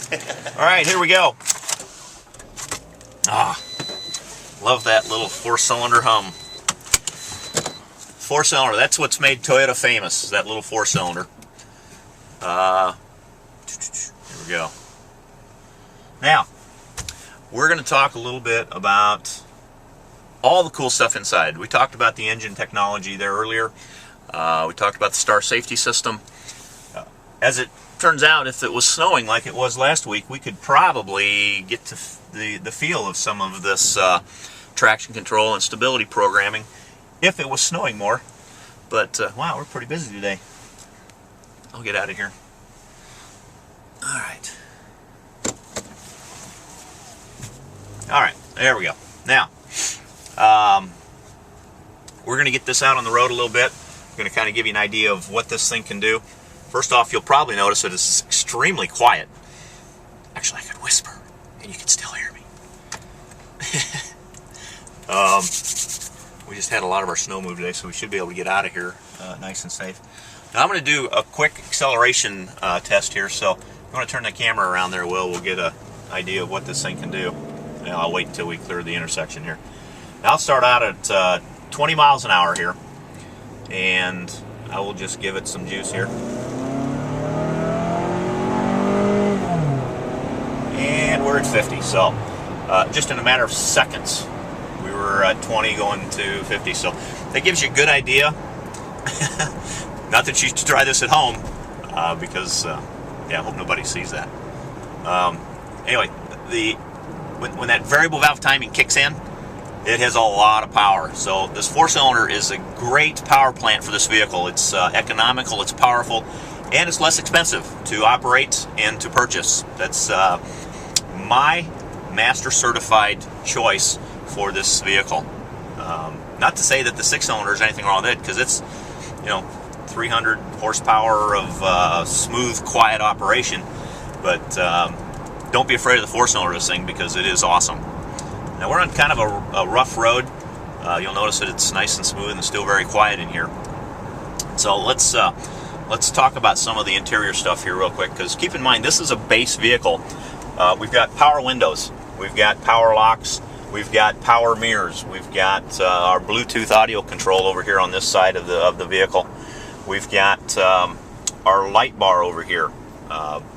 All right, here we go. Ah, love that little four-cylinder hum. Four-cylinder, that's what's made Toyota famous, is that little four-cylinder. Here we go. Now, we're going to talk a little bit about all the cool stuff inside. We talked about the engine technology there earlier. We talked about the star safety system. As it turns out, if it was snowing like it was last week, we could probably get to the feel of some of this traction control and stability programming if it was snowing more. But wow, we're pretty busy today. I'll get out of here. All right, there we go. Now, we're going to get this out on the road a little bit. I'm going to kind of give you an idea of what this thing can do. First off, you'll probably notice that it's extremely quiet. Actually, I could whisper, and you can still hear me. We just had a lot of our snow move today, so we should be able to get out of here nice and safe. Now, I'm going to do a quick acceleration test here, so if you want to turn the camera around there, we'll get an idea of what this thing can do. And I'll wait until we clear the intersection here. Now, I'll start out at 20 miles an hour here, and I will just give it some juice here. And we're at 50, so just in a matter of seconds, we were at 20 going to 50, so that gives you a good idea. Not that you should try this at home, because, yeah, I hope nobody sees that. Anyway, when that variable valve timing kicks in, it has a lot of power. So this four-cylinder is a great power plant for this vehicle. It's economical, it's powerful, and it's less expensive to operate and to purchase. That's my master certified choice for this vehicle. Not to say that the six-cylinder is anything wrong with it, because it's, 300 horsepower of smooth, quiet operation. But don't be afraid of the four-cylinder of this thing, because it is awesome. Now, we're on kind of a rough road. You'll notice that it's nice and smooth and still very quiet in here. So let's talk about some of the interior stuff here real quick, because keep in mind, this is a base vehicle. We've got power windows, we've got power locks, we've got power mirrors, we've got our Bluetooth audio control over here on this side of the vehicle. We've got our light bar over here,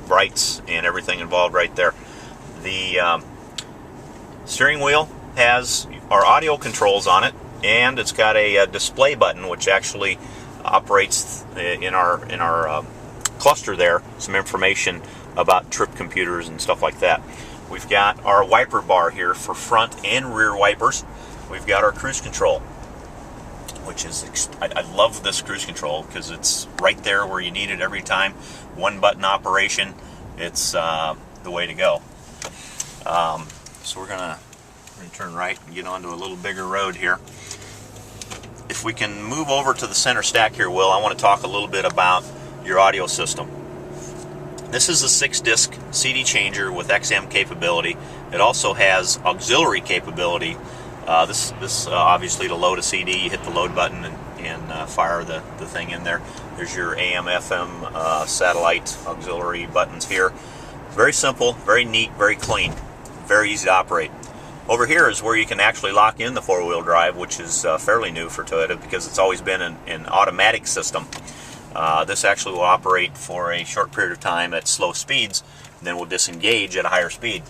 brights and everything involved right there. The steering wheel has our audio controls on it, and it's got a display button which actually operates in our cluster there, some information about trip computers and stuff like that. We've got our wiper bar here for front and rear wipers. We've got our cruise control, which is, I love this cruise control because it's right there where you need it every time. One button operation. It's the way to go. So we're gonna turn right and get onto a little bigger road here. If we can move over to the center stack here, Will, I want to talk a little bit about your audio system. This is a 6-disc CD changer with XM capability. It also has auxiliary capability. This obviously to load a CD, you hit the load button and fire the thing in there. There's your AM, FM, satellite auxiliary buttons here. Very simple, very neat, very clean, very easy to operate. Over here is where you can actually lock in the four-wheel drive, which is fairly new for Toyota because it's always been an automatic system. This actually will operate for a short period of time at slow speeds, and then will disengage at a higher speed.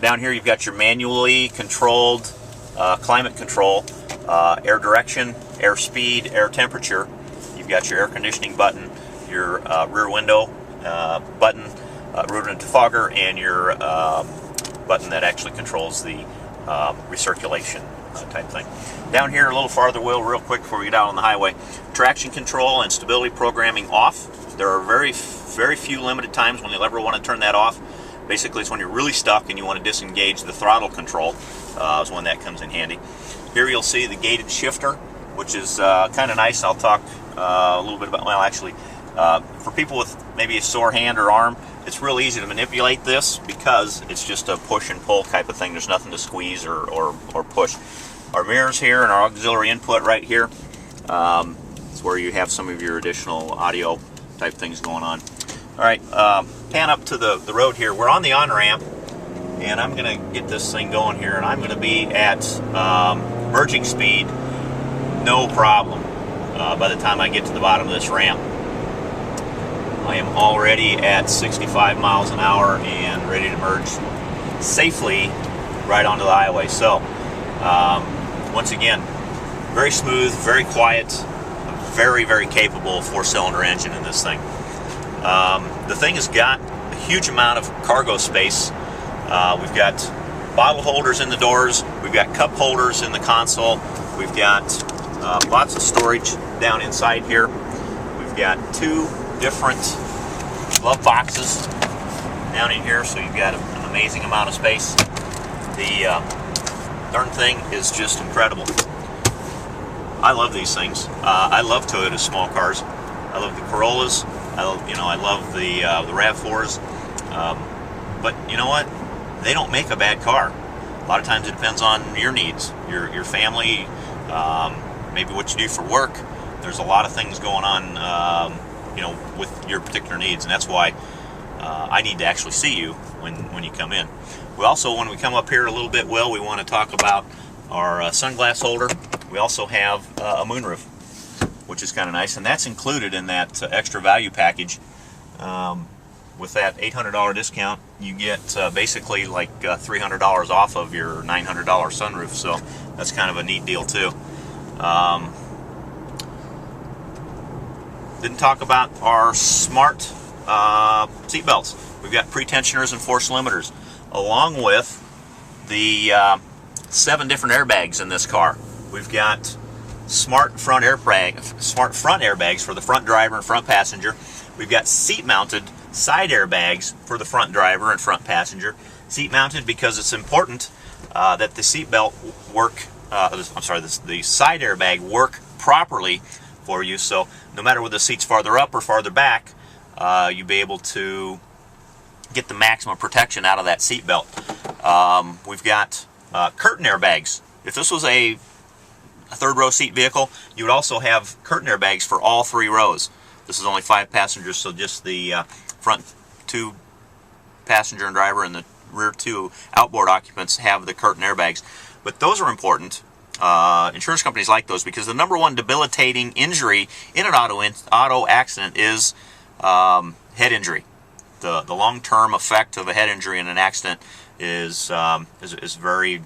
Down here you've got your manually controlled climate control, air direction, air speed, air temperature. You've got your air conditioning button, your rear window button, rear window defogger, and your button that actually controls the recirculation type thing. Down here a little farther, Will, real quick before we get out on the highway, traction control and stability programming off. There are very few limited times when you'll ever want to turn that off. Basically, it's when you're really stuck and you want to disengage the throttle control is when that comes in handy. Here you'll see the gated shifter, which is kind of nice. I'll talk a little bit about, well, actually, for people with maybe a sore hand or arm, it's real easy to manipulate this because it's just a push and pull type of thing. There's nothing to squeeze or push. Our mirrors here and our auxiliary input right here. It's where you have some of your additional audio type things going on. All right, pan up to the road here. We're on the on-ramp, and I'm going to get this thing going here, and I'm going to be at merging speed, no problem, by the time I get to the bottom of this ramp. I am already at 65 miles an hour and ready to merge safely right onto the highway. So, once again, very smooth, very quiet, very, very capable 4-cylinder engine in this thing. The thing has got a huge amount of cargo space. We've got bottle holders in the doors, we've got cup holders in the console, we've got lots of storage down inside here. We've got 2 different glove boxes down in here, so you've got an amazing amount of space. The darn thing is just incredible. I love these things. I love Toyota's small cars. I love the Corollas. I love the RAV4s. But you know what? They don't make a bad car. A lot of times it depends on your needs, your family, maybe what you do for work. There's a lot of things going on, with your particular needs, and that's why I need to actually see you when you come in. We also, when we come up here a little bit, we want to talk about our sunglass holder. We also have a moonroof, which is kind of nice, and that's included in that extra value package. With that $800 discount, you get basically like $300 off of your $900 sunroof, so that's kind of a neat deal too. Didn't talk about our smart seat belts. We've got pre-tensioners and force limiters, along with the 7 different airbags in this car. We've got smart front airbags for the front driver and front passenger. We've got seat-mounted side airbags for the front driver and front passenger. Seat-mounted because it's important that the seat belt work. The side airbag work properly for you. So no matter whether the seat's farther up or farther back, you'll be able to get the maximum protection out of that seat belt. We've got curtain airbags. If this was a third row seat vehicle, you would also have curtain airbags for all 3 rows. This is only 5 passengers, so just the front 2 passenger and driver and the rear 2 outboard occupants have the curtain airbags. But those are important. Insurance companies like those because the #1 debilitating injury in an auto accident is head injury. The long-term effect of a head injury in an accident is very,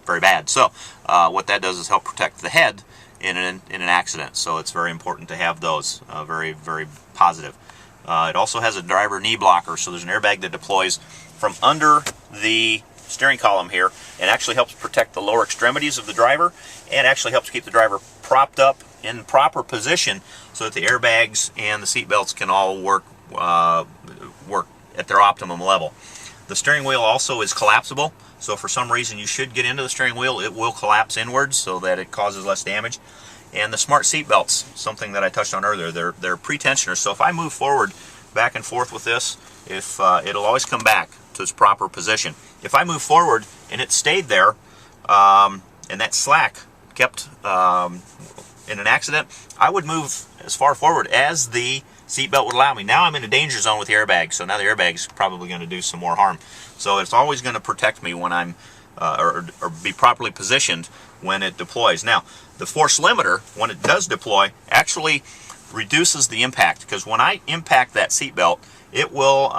very bad. So what that does is help protect the head in an accident. So it's very important to have those. Very, very positive. It also has a driver knee blocker, so there's an airbag that deploys from under the steering column here and actually helps protect the lower extremities of the driver and actually helps keep the driver propped up in proper position so that the airbags and the seat belts can all work at their optimum level. The steering wheel also is collapsible, so if for some reason you should get into the steering wheel, it will collapse inwards so that it causes less damage. And the smart seat belts, something that I touched on earlier, they're pre-tensioners, so if I move forward back and forth with this, it'll always come back to its proper position. If I move forward and it stayed there, and that slack kept in an accident, I would move as far forward as the seatbelt would allow me. Now I'm in a danger zone with the airbag, so now the airbag's probably going to do some more harm. So it's always going to protect me when I'm, or be properly positioned when it deploys. Now, the force limiter, when it does deploy, actually reduces the impact, because when I impact that seatbelt, it will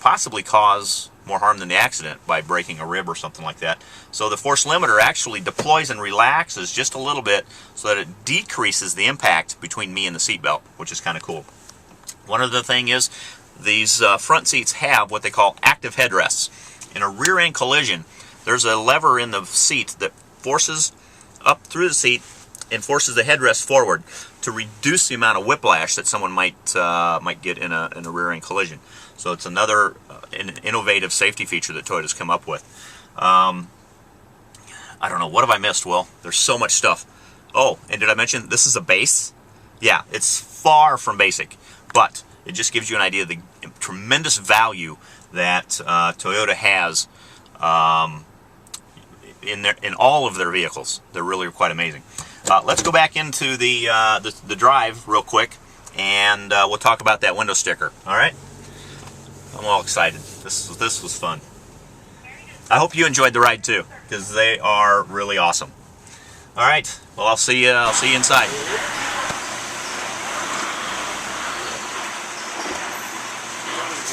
possibly cause more harm than the accident by breaking a rib or something like that. So the force limiter actually deploys and relaxes just a little bit so that it decreases the impact between me and the seatbelt, which is kind of cool. One other thing is these front seats have what they call active headrests. In a rear-end collision, there's a lever in the seat that forces up through the seat and forces the headrest forward to reduce the amount of whiplash that someone might get in a rear-end collision. So it's another innovative safety feature that Toyota's come up with. I don't know, what have I missed, Will? There's so much stuff. Oh, and did I mention this is a base? Yeah, it's far from basic, but it just gives you an idea of the tremendous value that Toyota has in all of their vehicles. They're really quite amazing. Let's go back into the drive real quick and we'll talk about that window sticker. All right? I'm all excited. This was fun. I hope you enjoyed the ride too, because they are really awesome. All right. Well, I'll see you inside.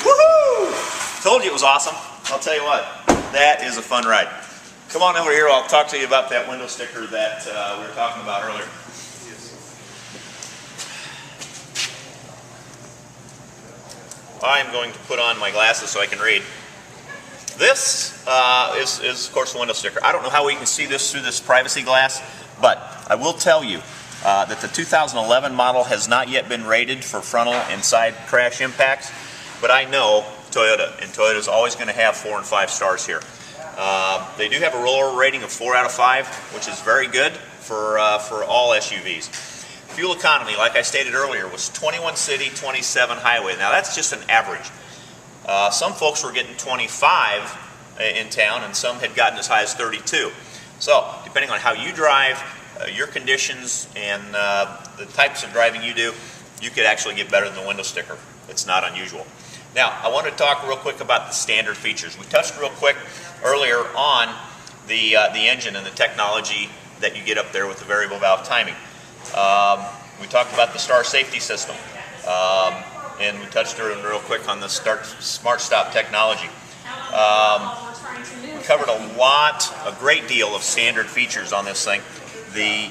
Woohoo! Told you it was awesome. I'll tell you what. That is a fun ride. Come on over here. I'll talk to you about that window sticker that we were talking about earlier. I'm going to put on my glasses so I can read. This is of course the window sticker. I don't know how we can see this through this privacy glass, but I will tell you that the 2011 model has not yet been rated for frontal and side crash impacts, but I know Toyota, and Toyota is always going to have 4 and 5 stars here. They do have a rollover rating of 4 out of 5, which is very good for all SUVs. Fuel economy, like I stated earlier, was 21 city, 27 highway. Now that's just an average. Some folks were getting 25 in town, and some had gotten as high as 32. So, depending on how you drive, your conditions, and the types of driving you do, you could actually get better than the window sticker. It's not unusual. Now, I want to talk real quick about the standard features. We touched real quick earlier on the engine and the technology that you get up there with the variable valve timing. We talked about the star safety system, and we touched real quick on the smart stop technology. We covered a great deal of standard features on this thing. The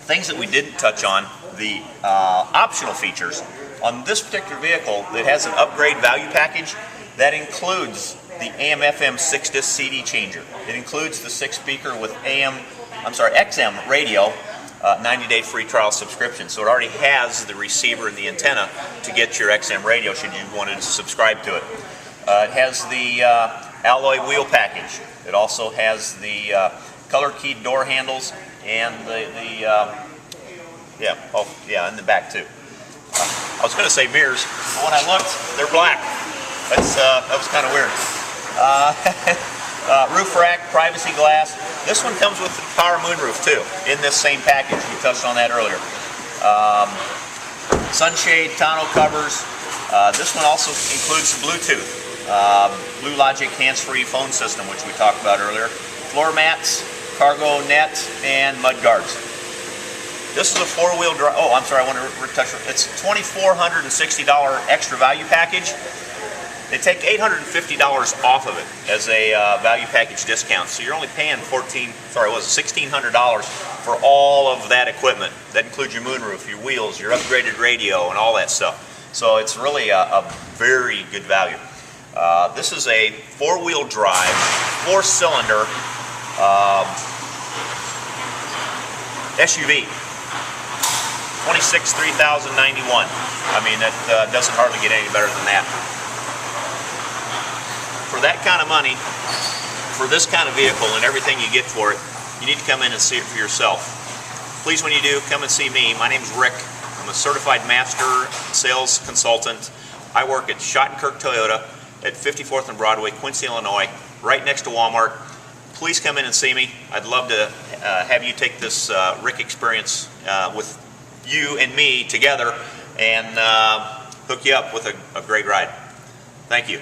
things that we didn't touch on, the optional features. On this particular vehicle, it has an upgrade value package that includes the AM/FM 6-disc CD changer. It includes the 6-speaker with XM radio, 90-day free trial subscription. So it already has the receiver and the antenna to get your XM radio should you want to subscribe to it. It has the alloy wheel package. It also has the color keyed door handles and in the back too. I was going to say mirrors, but when I looked, they're black. That was kind of weird. Roof rack, privacy glass. This one comes with the power moonroof too, in this same package. We touched on that earlier. Sunshade, tonneau covers. This one also includes Bluetooth, Blue Logic hands-free phone system, which we talked about earlier. Floor mats, cargo net, and mud guards. This is a 4-wheel drive. Oh, I'm sorry, I want to touch. It's $2,460 extra value package. They take $850 off of it as a value package discount, so you're only paying $1,600 for all of that equipment. That includes your moonroof, your wheels, your upgraded radio, and all that stuff. So it's really a very good value. This is a 4-wheel drive, 4-cylinder SUV. 26,391. I mean, that doesn't hardly get any better than that. For that kind of money, for this kind of vehicle and everything you get for it, you need to come in and see it for yourself. Please, when you do, come and see me. My name's Rick. I'm a certified master sales consultant. I work at Shottenkirk Toyota at 54th and Broadway, Quincy, Illinois, right next to Walmart. Please come in and see me. I'd love to have you take this Rick experience with you and me together and hook you up with a great ride. Thank you.